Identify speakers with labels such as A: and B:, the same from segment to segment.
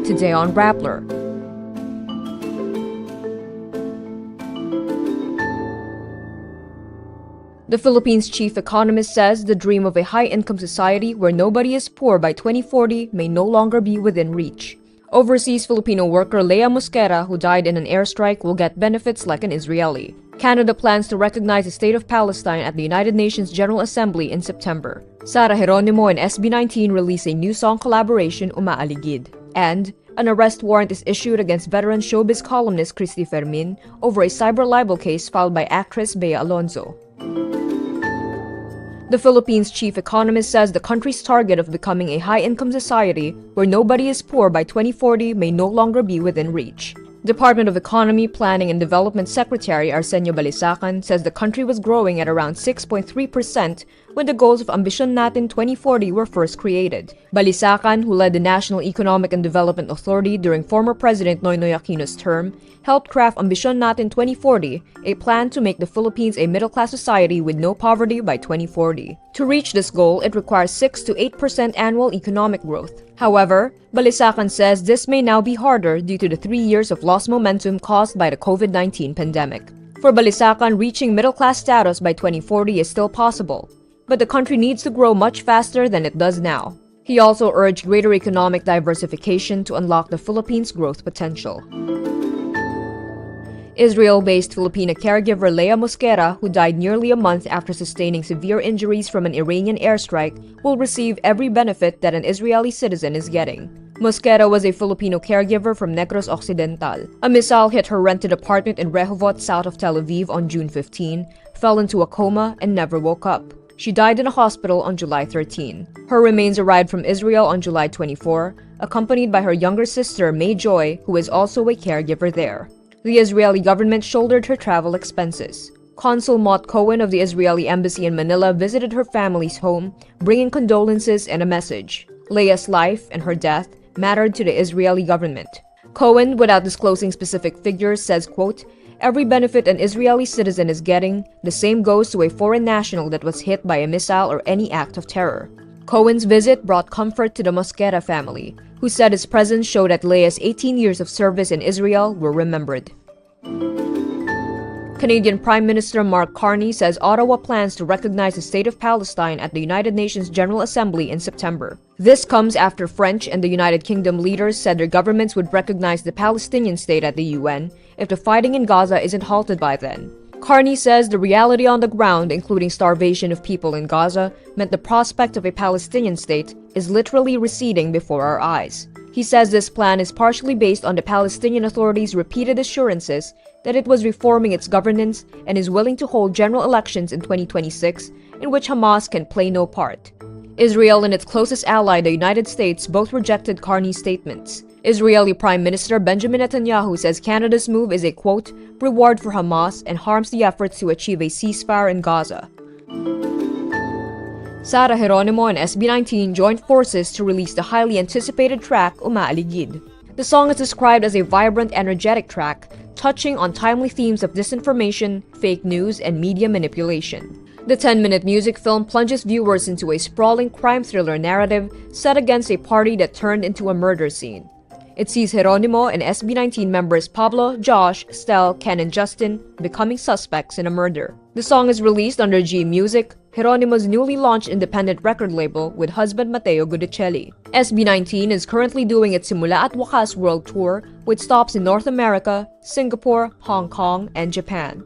A: Today on Rappler. The Philippines' chief economist says the dream of a high-income society where nobody is poor by 2040 may no longer be within reach. Overseas Filipino worker Leah Mosquera, who died in an airstrike, will get benefits like an Israeli. Canada plans to recognize the state of Palestine at the United Nations General Assembly in September. Geronimo and SB19 release a new song collaboration, Umaaligid. And an arrest warrant is issued against veteran showbiz columnist Cristy Fermin over a cyber libel case filed by actress Bea Alonzo. The Philippines' chief economist says the country's target of becoming a high-income society where nobody is poor by 2040 may no longer be within reach. Department of Economy, Planning and Development Secretary Arsenio Balisacan says the country was growing at around 6.3% when the goals of AmBisyon Natin 2040 were first created. Balisacan, who led the National Economic and Development Authority during former President Noynoy Aquino's term, helped craft AmBisyon Natin 2040, a plan to make the Philippines a middle-class society with no poverty by 2040. To reach this goal, it requires 6 to 8% annual economic growth. However, Balisacan says this may now be harder due to the 3 years of lost momentum caused by the COVID-19 pandemic. For Balisacan, reaching middle-class status by 2040 is still possible, but the country needs to grow much faster than it does now. He also urged greater economic diversification to unlock the Philippines' growth potential. Israel-based Filipino caregiver Leah Mosquera, who died nearly a month after sustaining severe injuries from an Iranian airstrike, will receive every benefit that an Israeli citizen is getting. Mosquera was a Filipino caregiver from Negros Occidental. A missile hit her rented apartment in Rehovot, south of Tel Aviv on June 15, fell into a coma, and never woke up. She died in a hospital on July 13. Her remains arrived from Israel on July 24, accompanied by her younger sister May Joy, who is also a caregiver there. The Israeli government shouldered her travel expenses. Consul Mott Cohen of the Israeli embassy in Manila visited her family's home, bringing condolences and a message. Leah's life and her death mattered to the Israeli government. Cohen, without disclosing specific figures, says, quote, "Every benefit an Israeli citizen is getting, the same goes to a foreign national that was hit by a missile or any act of terror." Cohen's visit brought comfort to the Mosquera family, who said his presence showed that Leah's 18 years of service in Israel were remembered. Canadian Prime Minister Mark Carney says Ottawa plans to recognize the state of Palestine at the United Nations General Assembly in September. This comes after French and the United Kingdom leaders said their governments would recognize the Palestinian state at the UN if the fighting in Gaza isn't halted by then. Carney says the reality on the ground, including starvation of people in Gaza, meant the prospect of a Palestinian state is literally receding before our eyes. He says this plan is partially based on the Palestinian Authority's repeated assurances that it was reforming its governance and is willing to hold general elections in 2026, in which Hamas can play no part. Israel and its closest ally, the United States, both rejected Carney's statements. Israeli Prime Minister Benjamin Netanyahu says Canada's move is a, quote, reward for Hamas and harms the efforts to achieve a ceasefire in Gaza. Geronimo and SB19 joined forces to release the highly anticipated track, Umaaligid. The song is described as a vibrant, energetic track, touching on timely themes of disinformation, fake news, and media manipulation. The 10-minute music film plunges viewers into a sprawling crime thriller narrative set against a party that turned into a murder scene. It sees Geronimo and SB19 members Pablo, Josh, Stel, Ken, and Justin becoming suspects in a murder. The song is released under G Music, Geronimo's newly launched independent record label, with husband Mateo Gudicelli. SB19 is currently doing its Simula at Wakas World Tour with stops in North America, Singapore, Hong Kong, and Japan.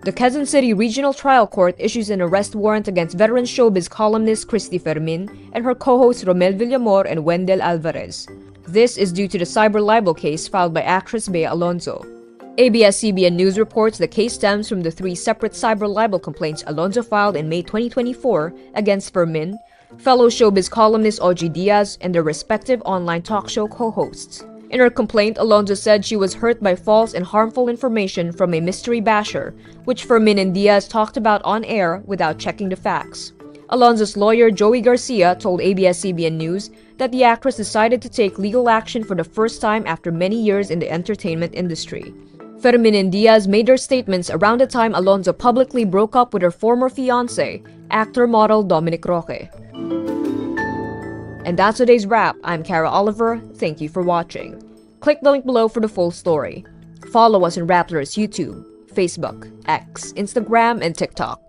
A: The Quezon City Regional Trial Court issues an arrest warrant against veteran showbiz columnist Cristy Fermin and her co-hosts Romel Villamor and Wendell Alvarez. This is due to the cyber libel case filed by actress Bea Alonzo. ABS-CBN News reports the case stems from the 3 separate cyber libel complaints Alonzo filed in May 2024 against Fermin, fellow showbiz columnist Ogie Diaz, and their respective online talk show co-hosts. In her complaint, Alonzo said she was hurt by false and harmful information from a mystery basher, which Fermin and Diaz talked about on air without checking the facts. Alonzo's lawyer, Joey Garcia, told ABS-CBN News that the actress decided to take legal action for the first time after many years in the entertainment industry. Fermin and Diaz made their statements around the time Alonzo publicly broke up with her former fiancé, actor-model Dominic Roque. And that's today's wrap. I'm Kara Oliver. Thank you for watching. Click the link below for the full story. Follow us on Rappler's YouTube, Facebook, X, Instagram, and TikTok.